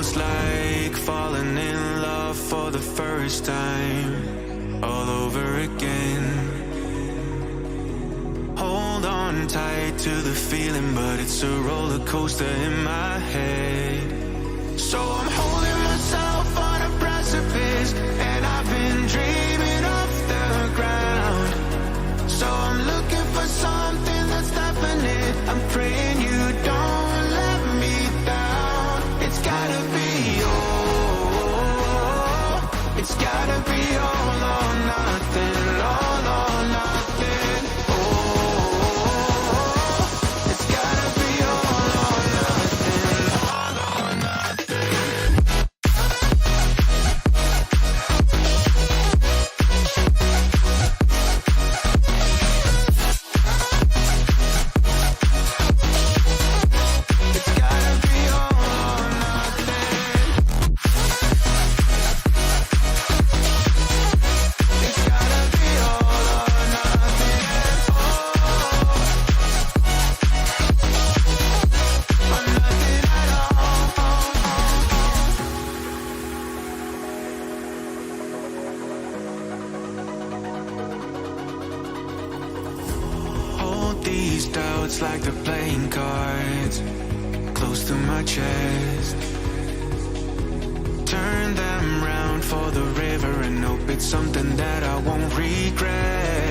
almost like falling in love for the first time, all over again. Hold on tight to the feeling, but it's a roller coaster in my head. So I'm holding myself on a precipice, and I've been dreaming off the ground. So I'm looking for something that's definite. I'm praying you don't let me down. It's gotta be all. It's gotta be all or nothing. All or nothing. Oh, it's gotta be all or nothing. All or nothing. It's gotta be all or nothing. It's gotta be all or nothing. Oh, or nothing at all. Hold these doubts like they're playing cards, close to my chest. Turn them round for the river and hope it's something that I won't regret.